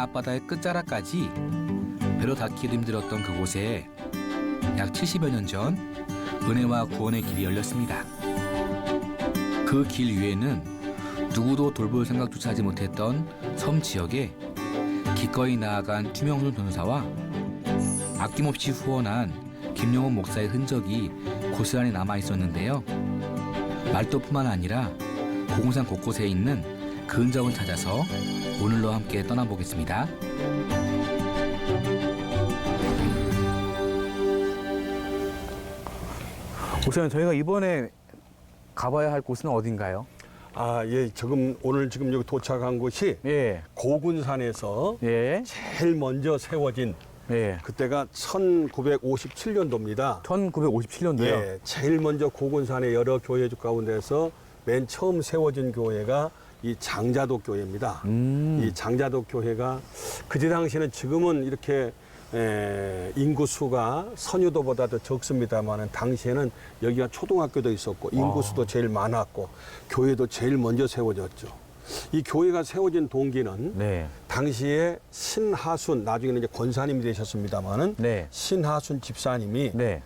앞바다의 끝자락까지 배로 닿기도 힘들었던 그곳에 약 70여 년 전 은혜와 구원의 길이 열렸습니다. 그 길 위에는 누구도 돌볼 생각조차 하지 못했던 섬 지역에 기꺼이 나아간 투명훈 변호사와 아낌없이 후원한 김용훈 목사의 흔적이 고스란히 남아 있었는데요. 말도뿐만 아니라 고군산 곳곳에 있는 그 흔적을 찾아서 오늘로 함께 떠나보겠습니다. 우선 저희가 이번에 가봐야 할 곳은 어딘가요? 아, 예, 오늘 여기 도착한 곳이 예, 고군산에서 예, 제일 먼저 세워진 예. 그때가 1957년도입니다. 1957년도요? 예, 제일 먼저 고군산의 여러 교회 가운데서 맨 처음 세워진 교회가 이 장자독 교회입니다. 이 장자독 교회가 그때 당시에는 지금은 이렇게 인구 수가 선유도보다도 적습니다만 당시에는 여기가 초등학교도 있었고 인구 수도 제일 많았고 교회도 제일 먼저 세워졌죠. 이 교회가 세워진 동기는 네. 당시에 신하순, 나중에는 이제 권사님이 되셨습니다만은 네. 신하순 집사님이 네.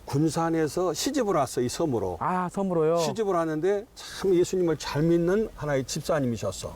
군산에서 시집을 왔어요, 이 섬으로. 아, 섬으로요? 시집을 하는데 참 예수님을 잘 믿는 하나의 집사님이셨어.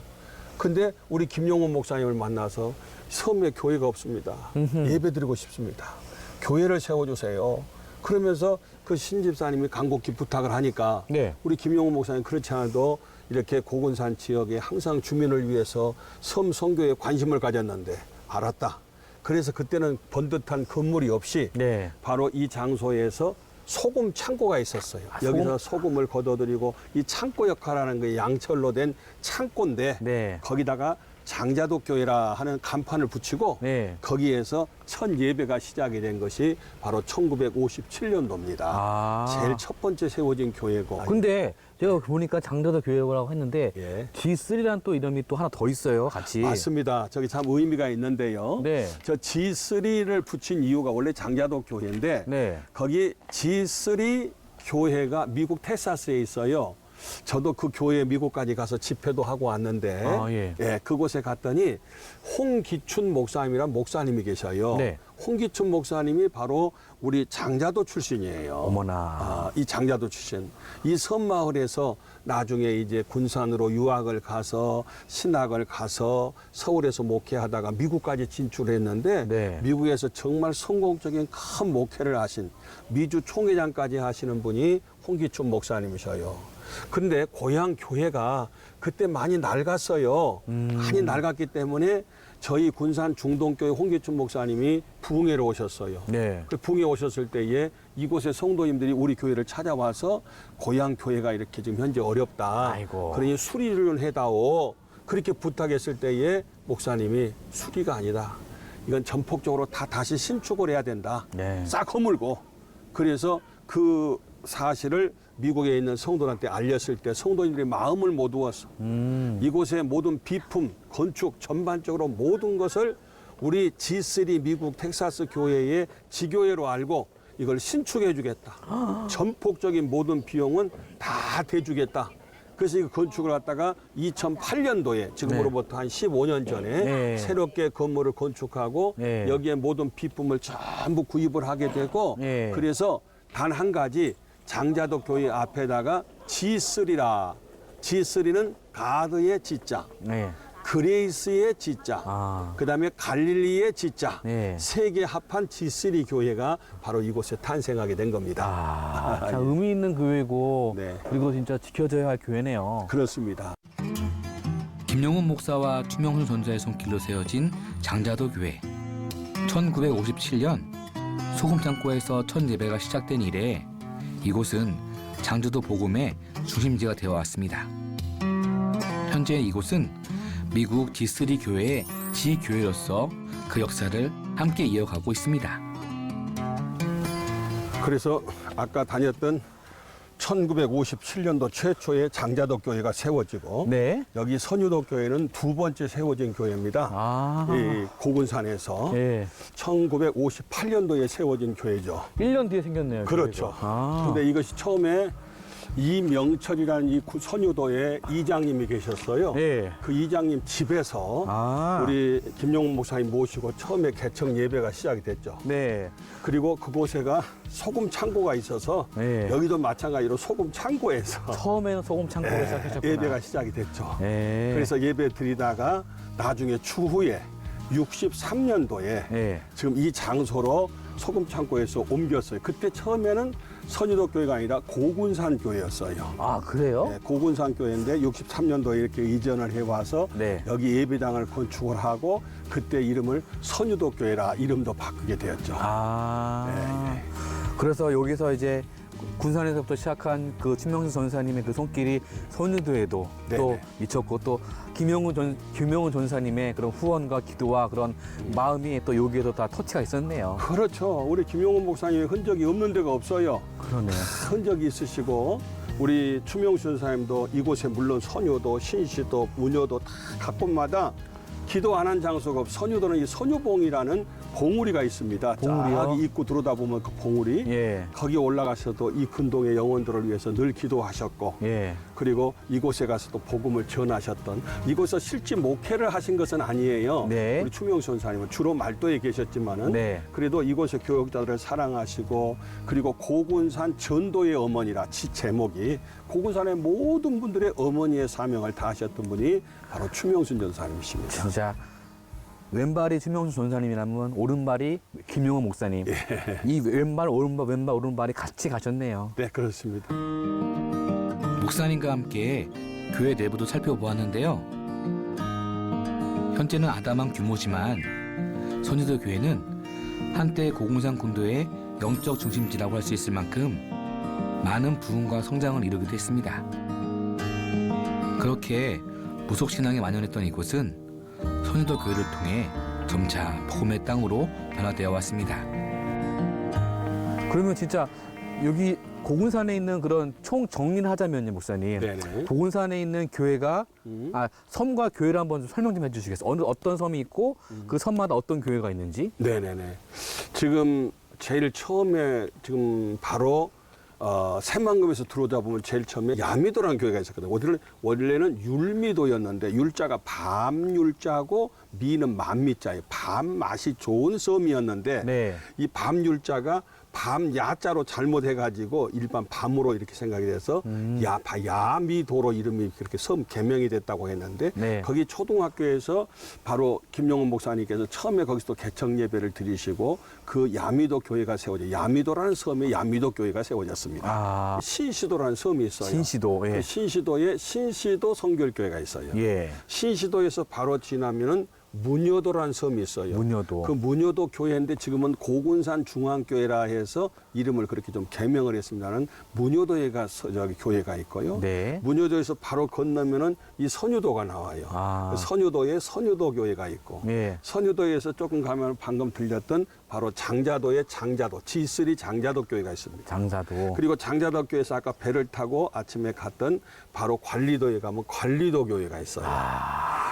근데 우리 김용훈 목사님을 만나서 섬에 교회가 없습니다. 예배드리고 싶습니다. 교회를 세워주세요. 그러면서 그 신집사님이 간곡히 부탁을 하니까 네. 우리 김용훈 목사님 그렇지 않아도 이렇게 고군산 지역에 항상 주민을 위해서 섬 선교에 관심을 가졌는데 알았다. 그래서 그때는 번듯한 건물이 없이 네. 바로 이 장소에서 소금 창고가 있었어요. 여기서 소금을 걷어들이고 이 창고 역할하는 게 양철로 된 창고인데 네. 거기다가 장자독 교회라 하는 간판을 붙이고 네. 거기에서 첫 예배가 시작이 된 것이 바로 1957년도입니다. 아. 제일 첫 번째 세워진 교회고. 근데 제가 보니까 장자도 교회라고 했는데 예. G3라는 또 이름이 또 하나 더 있어요, 같이. 맞습니다. 저기 참 의미가 있는데요. 네. 저 G3를 붙인 이유가 원래 장자독 교회인데 네. 거기 G3 교회가 미국 텍사스에 있어요. 저도 그 교회 미국까지 가서 집회도 하고 왔는데 아, 예. 그곳에 갔더니 홍기춘 목사님이란 목사님이 계셔요. 네. 홍기춘 목사님이 바로 우리 장자도 출신이에요. 어머나. 이 장자도 출신. 이 섬마을에서 나중에 이제 군산으로 유학을 가서 신학을 가서 서울에서 목회하다가 미국까지 진출했는데 네. 미국에서 정말 성공적인 큰 목회를 하신 미주 총회장까지 하시는 분이 홍기춘 목사님이셔요. 근데 고향 교회가 그때 많이 낡았어요. 많이 낡았기 때문에 저희 군산 중동교회 홍기춘 목사님이 부흥회로 오셨어요. 네. 그 부흥회 오셨을 때에 이곳의 성도님들이 우리 교회를 찾아와서 고향 교회가 이렇게 지금 현재 어렵다. 아이고. 그러니 수리를 해다오. 그렇게 부탁했을 때에 목사님이 수리가 아니다. 이건 전폭적으로 다시 신축을 해야 된다. 네. 싹 허물고. 그래서 그 사실을 미국에 있는 성도들한테 알렸을 때 성도님들이 마음을 모두었어. 이곳의 모든 비품, 건축 전반적으로 모든 것을 우리 G3 미국 텍사스 교회의 지교회로 알고 이걸 신축해 주겠다. 전폭적인 모든 비용은 다 대주겠다. 그래서 이 건축을 갖다가 2008년도에 지금으로부터 한 15년 전에 네. 새롭게 건물을 건축하고 네. 여기에 모든 비품을 전부 구입을 하게 되고 네. 그래서 단 한 가지 장자독 교회 앞에다가 G3라. G3는 가드의 G자, 네. 그레이스의 G자, 아. 그다음에 갈릴리의 G자. 네. 세 개 합한 G3 교회가 바로 이곳에 탄생하게 된 겁니다. 아, 참 의미 있는 교회고 네. 그리고 진짜 지켜져야 할 교회네요. 그렇습니다. 김용훈 목사와 투명훈 전자의 손길로 세워진 장자도 교회. 1957년 소금창고에서 첫 예배가 시작된 이래 이곳은 장주도 복음의 중심지가 되어 왔습니다. 현재 이곳은 미국 G3 교회의 지교회로서 그 역사를 함께 이어가고 있습니다. 그래서 아까 다녔던 1957년도 최초의 장자독 교회가 세워지고 네. 여기 선유독 교회는 두 번째 세워진 교회입니다. 아. 이 고군산에서 예. 1958년도에 세워진 교회죠. 1년 뒤에 생겼네요. 그렇죠. 교회가. 아. 근데 이것이 처음에 이명철이라는 이 선유도에 이장님이 계셨어요. 예. 그 이장님 집에서 아. 우리 김용훈 목사님 모시고 처음에 개척 예배가 시작이 됐죠. 네. 그리고 그곳에가 소금 창고가 있어서 예. 여기도 마찬가지로 소금 창고에서 처음에는 소금 창고를 시작하셨구나. 예배가 시작이 됐죠. 예. 그래서 예배 드리다가 나중에 추후에 63년도에 예. 지금 이 장소로 소금 창고에서 옮겼어요. 그때 처음에는 선유도 교회가 아니라 고군산 교회였어요. 아, 그래요? 네, 고군산 교회인데 63년도에 이렇게 이전을 해와서 네. 여기 예배당을 건축을 하고 그때 이름을 선유도 교회라 이름도 바꾸게 되었죠. 아. 네. 그래서 여기서 이제 군산에서부터 시작한 그 추명수 전사님의 그 손길이 선유도에도 또 네네. 미쳤고 또 김용훈 전사님의 그런 후원과 기도와 그런 마음이 또 여기에도 다 터치가 있었네요. 그렇죠. 우리 김용훈 목사님의 흔적이 없는 데가 없어요. 그러네. 흔적이 있으시고 우리 추명수 전사님도 이곳에 물론 선유도, 신시도, 문여도 다 각 곳마다 기도 안 한 장소가 없고 선유도는 이 선유봉이라는 봉우리가 있습니다. 봉우리요? 저기 입구 들어다 보면 그 봉우리. 예. 거기 올라가서도 이 근동의 영혼들을 위해서 늘 기도하셨고 예. 그리고 이곳에 가서도 복음을 전하셨던 이곳에서 실제 목회를 하신 것은 아니에요. 네. 우리 추명수 전사님은 주로 말도에 계셨지만은 네. 그래도 이곳의 교역자들을 사랑하시고 그리고 고군산 전도의 어머니라 제목이 고군산의 모든 분들의 어머니의 사명을 다하셨던 분이 바로 추명순 전사님이십니다. 진짜 왼발이 추명수 전사님이라면 오른발이 김용훈 목사님. 이 왼발 오른발이 같이 가셨네요. 네, 그렇습니다. 목사님과 함께 교회 내부도 살펴보았는데요. 현재는 아담한 규모지만 선유도 교회는 한때 고궁산 군도의 영적 중심지라고 할 수 있을 만큼 많은 부흥과 성장을 이루기도 했습니다. 그렇게 무속신앙에 만연했던 이곳은 선유도 교회를 통해 점차 복음의 땅으로 변화되어 왔습니다. 그러면 진짜 여기 고군산에 있는 그런 총 정리를 하자면요, 목사님. 네네. 고군산에 있는 교회가 섬과 교회를 한번 좀 설명 좀 해주시겠어요? 어떤 섬이 있고 그 섬마다 어떤 교회가 있는지? 네네네. 지금 제일 처음에 지금 바로 새만금에서 들어오다 보면 제일 처음에 야미도라는 교회가 있었거든요. 원래는 율미도였는데 율자가 밤율자고 미는 만미자예요. 밤 맛이 좋은 섬이었는데 네. 이 밤율자가 밤 야자로 잘못해가지고 일반 밤으로 이렇게 생각이 돼서 야미도로 이름이 그렇게 섬 개명이 됐다고 했는데 네. 거기 초등학교에서 바로 김용훈 목사님께서 처음에 거기서 또 개척 예배를 드리시고 그 야미도 교회가 세워져 야미도라는 섬에 야미도 교회가 세워졌습니다. 아, 신시도라는 섬이 있어요. 신시도. 예. 그 신시도에 신시도 성결교회가 있어요. 예. 신시도에서 바로 지나면은 문여도라는 섬이 있어요. 문여도. 그 문여도 교회인데 지금은 고군산 중앙교회라 해서 이름을 그렇게 좀 개명을 했습니다는 문여도에가 저기 교회가 있고요. 네. 문여도에서 바로 건너면은 이 선유도가 나와요. 아. 그 선유도에 선유도 교회가 있고 예. 선유도에서 조금 가면 방금 들렸던 바로 장자도에 장자도 G3 장자도 교회가 있습니다. 장사도. 그리고 장자도 교회에서 아까 배를 타고 아침에 갔던 바로 관리도에 가면 관리도 교회가 있어요.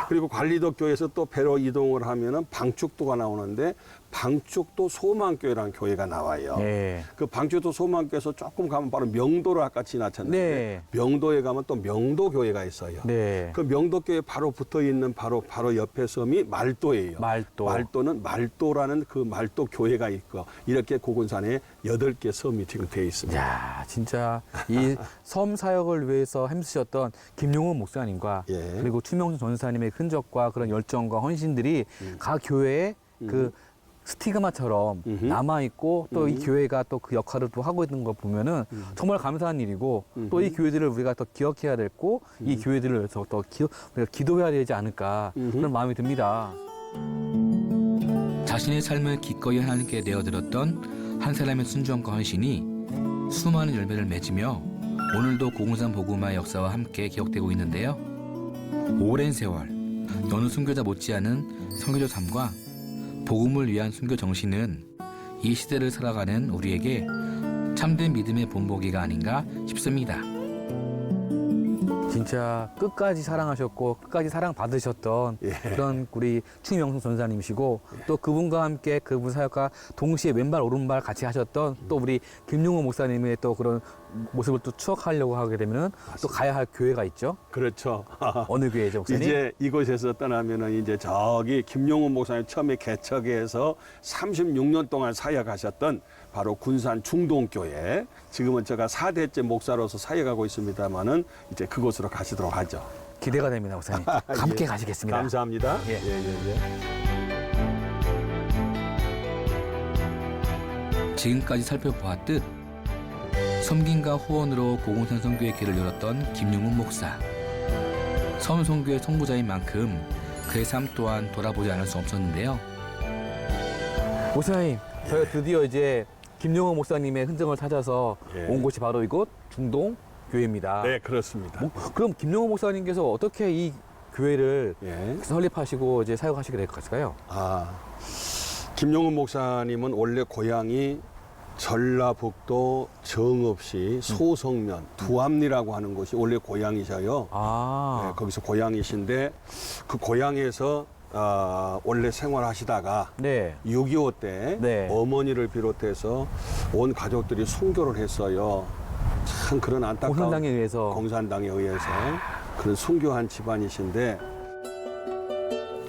그리고 관리도 교회에서 또 배로 이동을 하면은 방축도가 나오는데 방축도 소망교회라는 교회가 나와요. 예. 그 방축도 소망교회에서 조금 가면 바로 명도를 아까 지나쳤는데 네. 명도에 가면 또 명도교회가 있어요. 네. 그 명도교회 바로 붙어 있는 바로 옆에 섬이 말도예요. 말도. 말도는 말도라는 그 말도 교회가 있고 이렇게 고군산에 8개 섬이 지금 되어 있습니다. 야, 진짜 이 섬 사역을 위해서 힘쓰셨던 김용훈 목사님과 예. 그리고 추명수 전사님의 흔적과 그런 열정과 헌신들이 각 교회에 그 스티그마처럼 남아있고 또 이 교회가 또 그 역할을 또 하고 있는 걸 보면은 정말 감사한 일이고 또 이 교회들을 우리가 더 기억해야 됐고 이 교회들을 위해서 또 우리가 기도해야 되지 않을까 그런 마음이 듭니다. 자신의 삶을 기꺼이 하나님께 내어드렸던 한 사람의 순종과 헌신이 수많은 열매를 맺으며 오늘도 고군산 복음화의 역사와 함께 기억되고 있는데요. 오랜 세월 여느 순교자 못지않은 선교조 삶과 복음을 위한 순교 정신은 이 시대를 살아가는 우리에게 참된 믿음의 본보기가 아닌가 싶습니다. 진짜 끝까지 사랑하셨고 끝까지 사랑받으셨던 예. 그런 우리 추명수 전사님이시고 또 그분과 함께 그분 사역과 동시에 왼발 오른발 같이 하셨던 또 우리 김용호 목사님의 또 그런 모습을 또 추억하려고 하게 되면 또 가야 할 교회가 있죠. 그렇죠. 어느 교회죠, 목사님? 이제 이곳에서 떠나면은 이제 저기 김용훈 목사님 처음에 개척해서 36년 동안 사역하셨던 바로 군산 중동교회. 지금은 제가 4대째 목사로서 사역하고 있습니다만은 이제 그곳으로 가시도록 하죠. 기대가 됩니다, 목사님. 함께 예. 가시겠습니다. 감사합니다. 예. 지금까지 살펴보았듯 섬김과 후원으로 고군산 선교의 길을 열었던 김용훈 목사. 서울 선교의 선구자인 만큼 그의 삶 또한 돌아보지 않을 수 없었는데요. 목사님, 저희가 드디어 이제 김용훈 목사님의 흔적을 찾아서 예. 온 곳이 바로 이곳 중동 교회입니다. 네, 그렇습니다. 그럼 김용훈 목사님께서 어떻게 이 교회를 예. 설립하시고 이제 사역하시게 될까요? 김용훈 목사님은 원래 고향이 전라북도 정읍시 소성면 두암리라고 하는 곳이 원래 고향이셔요. 네, 거기서 고향이신데 그 고향에서 원래 생활하시다가 네. 6.25 때 네. 어머니를 비롯해서 온 가족들이 순교를 했어요. 참 그런 안타까운 공산당에 의해서. 공산당에 의해서 그런 순교한 집안이신데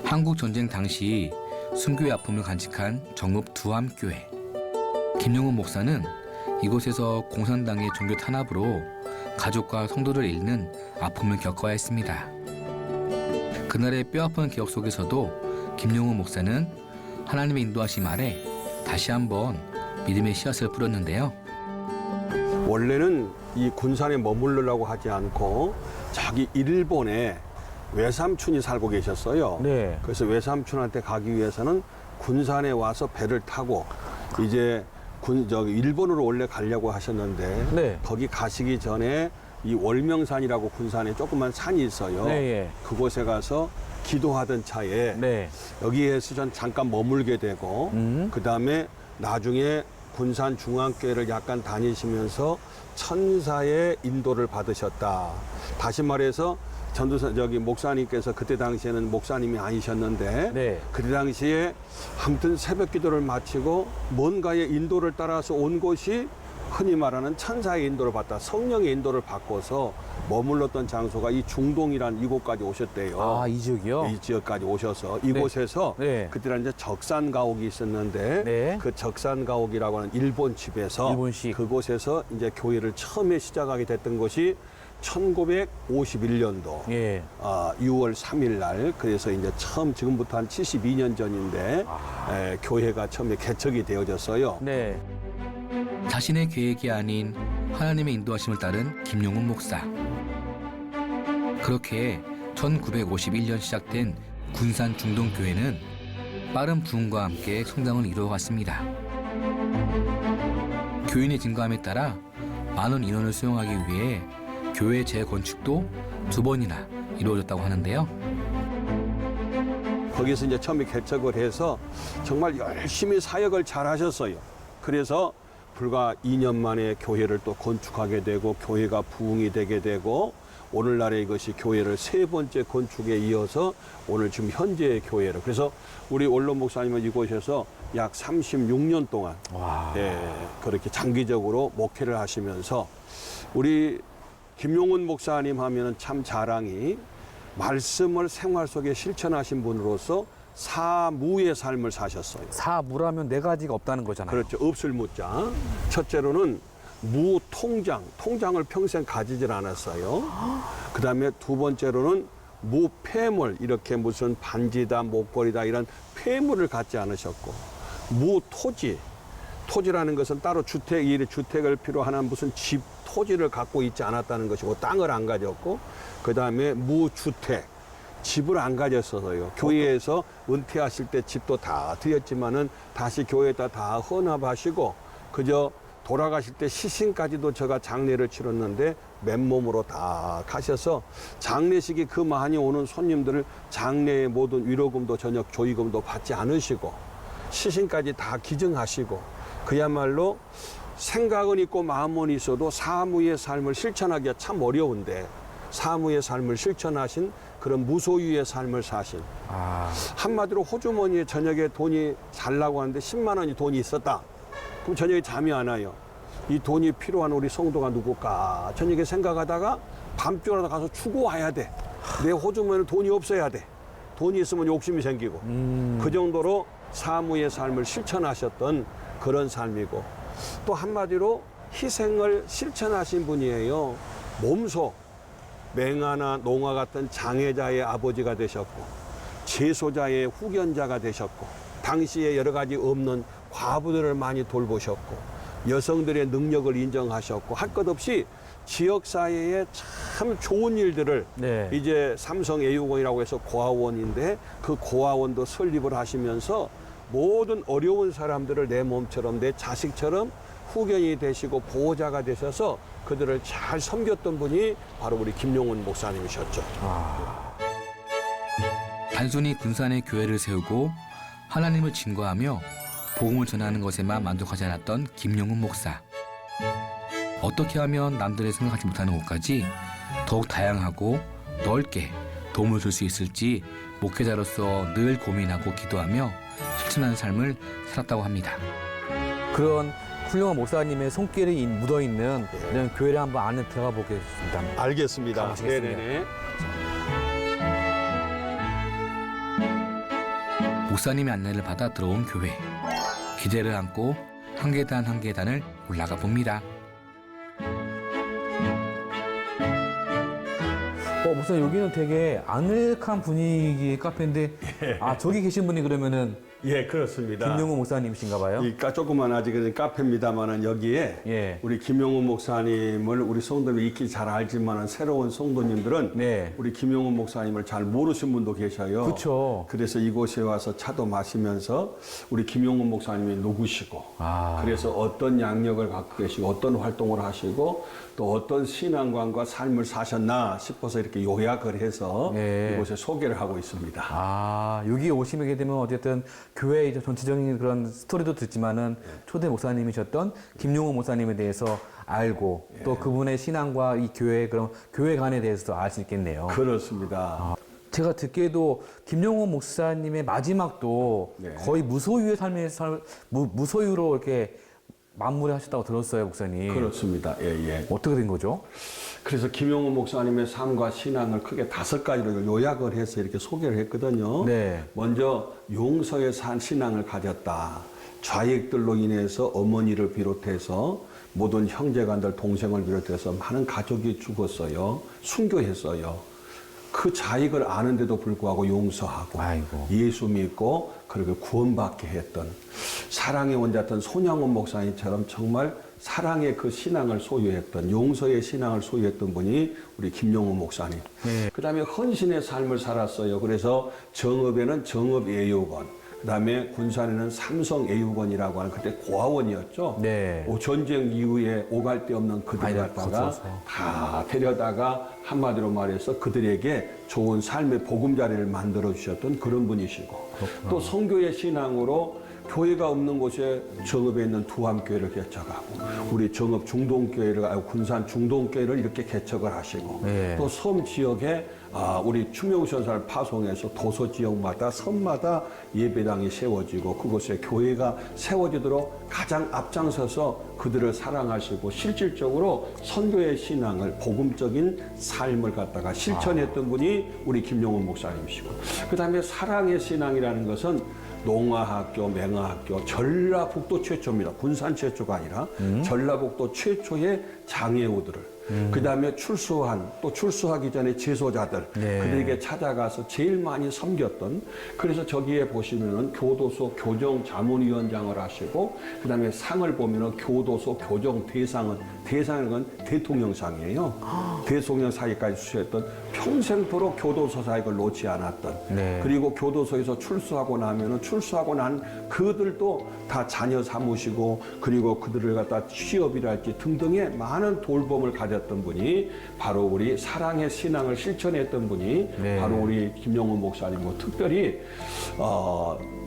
한국 전쟁 당시 순교의 아픔을 간직한 정읍 두암교회. 김용훈 목사는 이곳에서 공산당의 종교 탄압으로 가족과 성도를 잃는 아픔을 겪어야 했습니다. 그날의 뼈아픈 기억 속에서도 김용훈 목사는 하나님의 인도하심 아래 다시 한번 믿음의 씨앗을 뿌렸는데요. 원래는 이 군산에 머무르려고 하지 않고 자기 일본에 외삼촌이 살고 계셨어요. 네. 그래서 외삼촌한테 가기 위해서는 군산에 와서 배를 타고 이제 일본으로 원래 가려고 하셨는데 네. 거기 가시기 전에 이 월명산이라고 군산에 조그만 산이 있어요. 네, 예. 그곳에 가서 기도하던 차에 네. 여기에서 전 잠깐 머물게 되고 그다음에 나중에 군산 중앙교회를 약간 다니시면서 천사의 인도를 받으셨다. 다시 말해서 전도사 저기 목사님께서 그때 당시에는 목사님이 아니셨는데 네. 그때 당시에 아무튼 새벽 기도를 마치고 뭔가의 인도를 따라서 온 곳이 흔히 말하는 천사의 인도를 받다 성령의 인도를 받고서 머물렀던 장소가 이 중동이란 이곳까지 오셨대요. 이 지역이요? 이 지역까지 오셔서 이곳에서 네. 그때는 이제 적산가옥이 있었는데 네. 그 적산가옥이라고 하는 일본 집에서 일본식. 그곳에서 이제 교회를 처음에 시작하게 됐던 것이 1951년도 예. 6월 3일 날 그래서 이제 처음 지금부터 한 72년 전인데 교회가 처음에 개척이 되어졌어요. 네. 자신의 계획이 아닌 하나님의 인도하심을 따른 김용훈 목사. 그렇게 1951년 시작된 군산 중동교회는 빠른 부흥과 함께 성장을 이루어갔습니다. 교인의 증가함에 따라 많은 인원을 수용하기 위해 교회 재건축도 2번이나 이루어졌다고 하는데요. 거기서 이제 처음에 개척을 해서 정말 열심히 사역을 잘 하셨어요. 그래서 불과 2년 만에 교회를 또 건축하게 되고 교회가 부흥이 되게 되고 오늘날의 이것이 교회를 3번째 건축에 이어서 오늘 지금 현재의 교회로. 그래서 우리 원로 목사님은 이곳에서 약 36년 동안 그렇게 장기적으로 목회를 하시면서 우리 김용훈 목사님 하면은 참 자랑이 말씀을 생활 속에 실천하신 분으로서 사무의 삶을 사셨어요. 사무라면 4가지가 없다는 거잖아요. 그렇죠. 없을 무자. 첫째로는 무통장, 통장을 평생 가지질 않았어요. 그 다음에 2번째로는 무폐물, 이렇게 무슨 반지다, 목걸이다 이런 폐물을 갖지 않으셨고, 무토지, 토지라는 것은 따로 주택을 필요하는 무슨 집, 토지를 갖고 있지 않았다는 것이고 땅을 안 가졌고, 그 다음에 무주택, 집을 안 가졌어요. 교회에서 은퇴하실 때 집도 다 드렸지만은 다시 교회에다 다 헌납하시고 그저 돌아가실 때 시신까지도 제가 장례를 치렀는데 맨몸으로 다 가셔서 장례식이 그 많이 오는 손님들을 장례의 모든 위로금도 저녁 조의금도 받지 않으시고 시신까지 다 기증하시고 그야말로 생각은 있고 마음은 있어도 사무의 삶을 실천하기가 참 어려운데 사무의 삶을 실천하신 그런 무소유의 삶을 사신 한마디로 호주머니에 저녁에 돈이 잘라고 하는데 10만 원이 돈이 있었다. 그럼 저녁에 잠이 안 와요. 이 돈이 필요한 우리 성도가 누굴까? 저녁에 생각하다가 밤중이라도 가서 주고 와야 돼. 내 호주머니에 돈이 없어야 돼. 돈이 있으면 욕심이 생기고. 그 정도로 사무의 삶을 실천하셨던 그런 삶이고, 또 한마디로 희생을 실천하신 분이에요. 몸소 맹아나 농아 같은 장애자의 아버지가 되셨고, 재소자의 후견자가 되셨고, 당시에 여러 가지 없는 과부들을 많이 돌보셨고, 여성들의 능력을 인정하셨고, 할 것 없이 지역사회에 참 좋은 일들을 네. 이제 삼성애육원이라고 해서 고아원인데 그 고아원도 설립을 하시면서 모든 어려운 사람들을 내 몸처럼 내 자식처럼 후견이 되시고 보호자가 되셔서 그들을 잘 섬겼던 분이 바로 우리 김용훈 목사님이셨죠. 단순히 군산에 교회를 세우고 하나님을 증거하며 복음을 전하는 것에만 만족하지 않았던 김용훈 목사. 어떻게 하면 남들이 생각하지 못하는 곳까지 더욱 다양하고 넓게 도움을 줄 수 있을지 목회자로서 늘 고민하고 기도하며 실천하는 삶을 살았다고 합니다. 그런 훌륭한 목사님의 손길이 묻어있는 이런 교회를 한번 안에 들어가 보겠습니다. 알겠습니다. 가보시겠습니다. 네네네. 목사님의 안내를 받아 들어온 교회. 기대를 안고 한 계단 한 계단을 올라가 봅니다. 목사님 여기는 되게 아늑한 분위기의 카페인데 저기 계신 분이 그러면은 예, 그렇습니다. 김용훈 목사님이신가 봐요? 이 조그만 아직은 카페입니다만은 여기에 예. 우리 김용훈 목사님을 우리 성도님이 익히 잘 알지만은 새로운 성도님들은 네. 우리 김용훈 목사님을 잘 모르신 분도 계셔요. 그쵸. 그래서 이곳에 와서 차도 마시면서 우리 김용훈 목사님이 누구시고, 그래서 어떤 양력을 갖고 계시고 어떤 활동을 하시고 또 어떤 신앙관과 삶을 사셨나 싶어서 이렇게 요약을 해서 네. 이곳에 소개를 하고 있습니다. 여기 오시게 되면 어쨌든 교회 이제 전체적인 그런 스토리도 듣지만은 초대 목사님이셨던 김용훈 목사님에 대해서 알고 또 그분의 신앙과 이 교회 그런 교회관에 대해서도 알 수 있겠네요. 그렇습니다. 제가 듣기에도 김용훈 목사님의 마지막도 네. 거의 무소유의 무소유로 이렇게 마무리하셨다고 들었어요, 목사님. 그렇습니다. 예, 예. 어떻게 된 거죠? 그래서 김용훈 목사님의 삶과 신앙을 크게 5가지로 요약을 해서 이렇게 소개를 했거든요. 네. 먼저 용서에 산 신앙을 가졌다. 좌익들로 인해서 어머니를 비롯해서 모든 형제간들 동생을 비롯해서 많은 가족이 죽었어요. 순교했어요. 그 자익을 아는데도 불구하고 용서하고 아이고. 예수 믿고 그렇게 구원받게 했던 사랑의 원자였던 손양원 목사님처럼 정말 사랑의 그 신앙을 소유했던 용서의 신앙을 소유했던 분이 우리 김용훈 목사님. 네. 그다음에 헌신의 삶을 살았어요. 그래서 정읍에는 정읍예육원, 그다음에 군산에는 삼성예육원이라고 하는 그때 고아원이었죠. 네. 전쟁 이후에 오갈 데 없는 그들을 아이들 갖다가 거쳐서. 다 데려다가 한마디로 말해서 그들에게 좋은 삶의 보금자리를 만들어 주셨던 그런 분이시고, 또 선교의 신앙으로 교회가 없는 곳에 정읍에 있는 두암교회를 개척하고 우리 정읍 중동교회를 군산 중동교회를 이렇게 개척을 하시고 네. 또 섬 지역에 우리 추명선사를 파송해서 도서 지역마다 섬마다 예배당이 세워지고 그곳에 교회가 세워지도록 가장 앞장서서 그들을 사랑하시고 실질적으로 선교의 신앙을 복음적인 삶을 갖다가 실천했던 분이 우리 김용훈 목사님이시고, 그다음에 사랑의 신앙이라는 것은 농아학교, 맹아학교, 전라북도 최초입니다. 군산 최초가 아니라 전라북도 최초의 장애우들을 그다음에 출소하기 전에 재소자들 네. 그들에게 찾아가서 제일 많이 섬겼던, 그래서 저기에 보시면은 교도소 교정 자문위원장을 하시고 그다음에 상을 보면은 교도소 교정 대상은 대통령상이에요. 대통령상까지 수여했던, 평생토록 교도소 사역을 놓지 않았던, 네. 그리고 교도소에서 출소하고 난 그들도 다 자녀 삼으시고 그리고 그들을 갖다 취업이랄지 등등의 많은 돌봄을 가졌던 분이 바로 우리 사랑의 신앙을 실천했던 분이 네. 바로 우리 김용훈 목사님이고, 특별히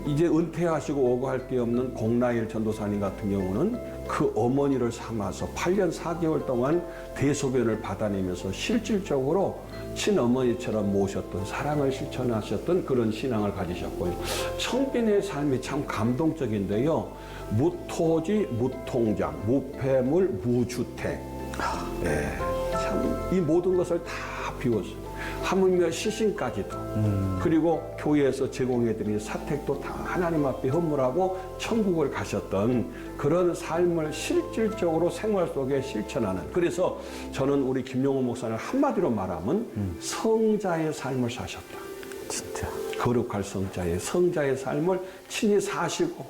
이제 은퇴하시고 오고 할 게 없는 공라일 전도사님 같은 경우는 그 어머니를 삼아서 8년 4개월 동안 대소변을 받아내면서 실질적으로 친어머니처럼 모셨던 사랑을 실천하셨던 그런 신앙을 가지셨고요. 청빈의 삶이 참 감동적인데요. 무토지, 무통장, 무폐물, 무주택. 참 이 모든 것을 다 비웠어요. 하물며 시신까지도. 그리고 교회에서 제공해드린 사택도 다 하나님 앞에 헌물하고 천국을 가셨던 그런 삶을 실질적으로 생활 속에 실천하는. 그래서 저는 우리 김용호 목사를 한마디로 말하면 성자의 삶을 사셨다. 진짜. 거룩할 성자의 삶을 친히 사시고,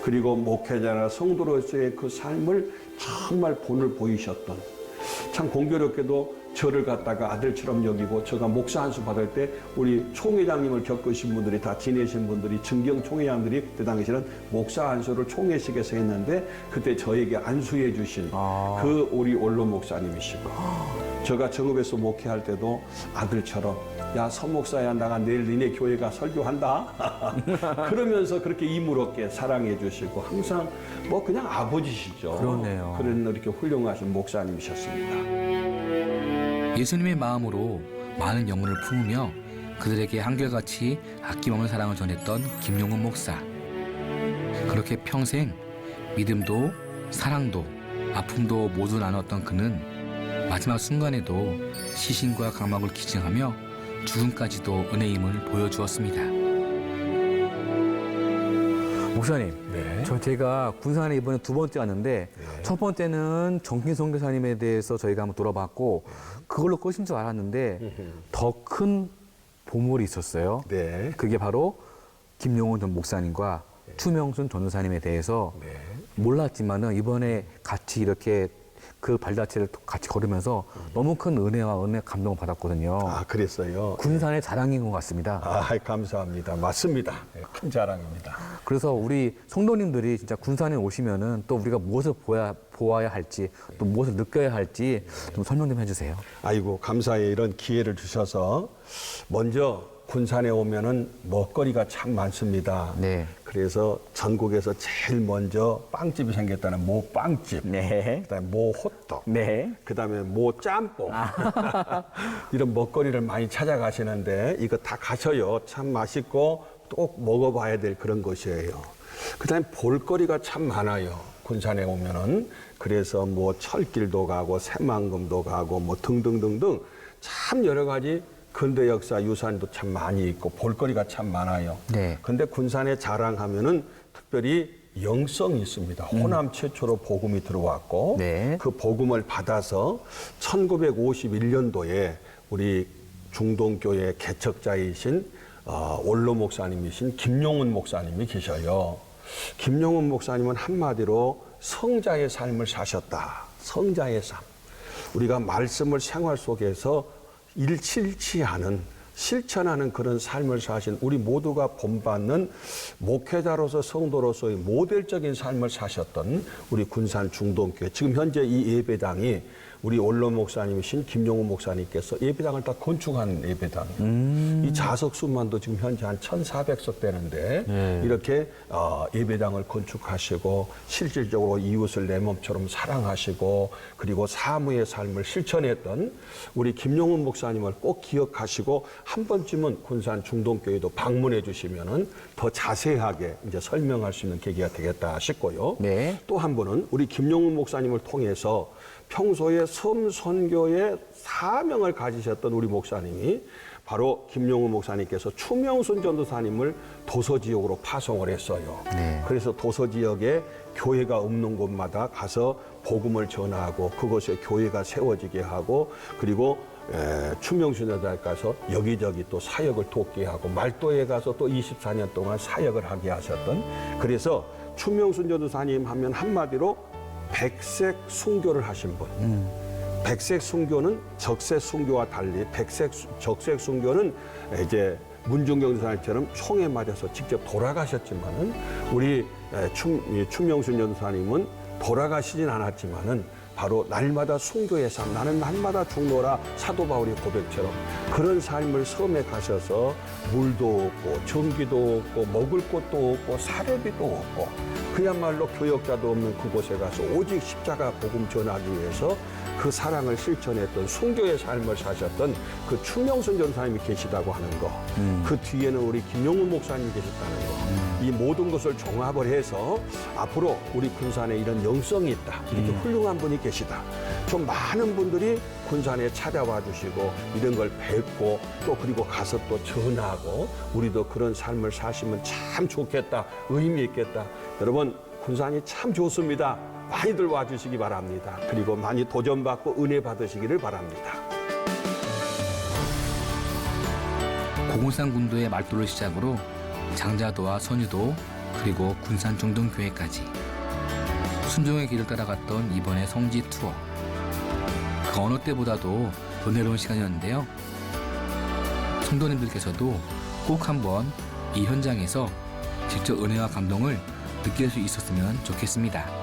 그리고 목회자나 성도로서의 그 삶을 정말 본을 보이셨던, 참 공교롭게도 저를 갖다가 아들처럼 여기고, 제가 목사 안수 받을 때 우리 총회장님을 겪으신 분들이 다 지내신 분들이, 증경 총회장들이 그때 당시에는 목사 안수를 총회식에서 했는데 그때 저에게 안수해 주신 그 우리 원로 목사님이시고, 제가 정읍에서 목회할 때도 아들처럼, 야, 서 목사야, 나가 내일 니네 교회 가 설교한다. 그러면서 그렇게 이물없게 사랑해 주시고, 항상 뭐 그냥 아버지시죠. 그러네요. 그런 이렇게 훌륭하신 목사님이셨습니다. 예수님의 마음으로 많은 영혼을 품으며 그들에게 한결같이 아낌없는 사랑을 전했던 김용훈 목사. 그렇게 평생 믿음도 사랑도 아픔도 모두 나눴던 그는 마지막 순간에도 시신과 각막을 기증하며 죽음까지도 은혜임을 보여주었습니다. 목사님, 네. 제가 군산에 이번에 두 번째 왔는데 첫 번째는 정kin성 교사님에 대해서 저희가 한번 돌아봤고 그걸로 끝인 줄 알았는데 더 큰 보물이 있었어요. 네. 그게 바로 김용훈 전 목사님과 추명순 전도사님에 대해서 네. 몰랐지만은 이번에 같이 이렇게 그 발자취를 같이 걸으면서 너무 큰 은혜와 감동을 받았거든요. 아, 그랬어요. 군산의 자랑인 것 같습니다. 아, 감사합니다. 맞습니다. 큰 자랑입니다. 그래서 우리 성도님들이 진짜 군산에 오시면은 또 우리가 무엇을 보아야 할지 또 무엇을 느껴야 할지 좀 설명 좀 해주세요. 아이고, 감사해. 이런 기회를 주셔서. 먼저 군산에 오면은 먹거리가 참 많습니다. 네. 그래서 전국에서 제일 먼저 빵집이 생겼다는 모빵집. 네. 그다음에 모호떡. 네. 그다음에 모짬뽕. 이런 먹거리를 많이 찾아가시는데 이거 다 가셔요. 참 맛있고 꼭 먹어봐야 될 그런 곳이에요. 그다음에 볼거리가 참 많아요. 군산에 오면은. 그래서 뭐 철길도 가고 새만금도 가고 뭐 등등등등 참 여러 가지 근대 역사 유산도 참 많이 있고 볼거리가 참 많아요. 네. 근데 군산에 자랑하면은 특별히 영성이 있습니다. 호남 최초로 복음이 들어왔고 네. 그 복음을 받아서 1951년도에 우리 중동교회 개척자이신 원로 목사님이신 김용훈 목사님이 계셔요. 김용훈 목사님은 한마디로 성자의 삶을 사셨다. 성자의 삶. 우리가 말씀을 생활 속에서 잃지 않은, 실천하는 그런 삶을 사신 우리 모두가 본받는 목회자로서 성도로서의 모델적인 삶을 사셨던 우리 군산 중동교회. 지금 현재 이 예배당이 우리 원로 목사님이신 김용훈 목사님께서 예배당을 다 건축한 예배당이에요. 이 좌석 수만도 지금 현재 한 1,400석 되는데 이렇게 예배당을 건축하시고 실질적으로 이웃을 내 몸처럼 사랑하시고 그리고 사무의 삶을 실천했던 우리 김용훈 목사님을 꼭 기억하시고 한 번쯤은 군산 중동교회도 방문해 주시면은 더 자세하게 이제 설명할 수 있는 계기가 되겠다 싶고요. 네. 또 한 분은 우리 김용훈 목사님을 통해서 평소에 섬 선교의 사명을 가지셨던 우리 목사님이 바로 김용훈 목사님께서 추명순 전도사님을 도서 지역으로 파송을 했어요. 네. 그래서 도서 지역에 교회가 없는 곳마다 가서 복음을 전하고 그곳에 교회가 세워지게 하고 그리고 추명순 전도사에 가서 여기저기 또 사역을 돕게 하고 말도에 가서 또 24년 동안 사역을 하게 하셨던, 그래서 추명순 전도사님 하면 한마디로 백색 순교를 하신 분. 백색 순교는 적색 순교와 달리 적색 순교는 이제 문중경 전사님처럼 총에 맞아서 직접 돌아가셨지만은 우리 추명순 전사님은 돌아가시진 않았지만은 바로 날마다 순교의 삶, 나는 날마다 죽노라 사도 바울의 고백처럼 그런 삶을 섬에 가셔서 물도 없고 전기도 없고 먹을 곳도 없고 사료비도 없고 그야말로 교역자도 없는 그곳에 가서 오직 십자가 복음 전하기 위해서 그 사랑을 실천했던 순교의 삶을 사셨던 그 추명선 전사님이 계시다고 하는 거, 그 뒤에는 우리 김용훈 목사님이 계셨다는 거, 이 모든 것을 종합을 해서 앞으로 우리 군산에 이런 영성이 있다, 이렇게 훌륭한 분이 계시다. 좀 많은 분들이 군산에 찾아와 주시고 이런 걸 뵙고 또 그리고 가서 또 전하고 우리도 그런 삶을 사시면 참 좋겠다, 의미 있겠다. 여러분 군산이 참 좋습니다. 많이들 와주시기 바랍니다. 그리고 많이 도전받고 은혜 받으시기를 바랍니다. 고군산 군도의 말도를 시작으로 장자도와 선유도 그리고 군산 중동교회까지 순종의 길을 따라갔던 이번의 성지 투어. 그 어느 때보다도 은혜로운 시간이었는데요. 성도님들께서도 꼭 한번 이 현장에서 직접 은혜와 감동을 느낄 수 있었으면 좋겠습니다.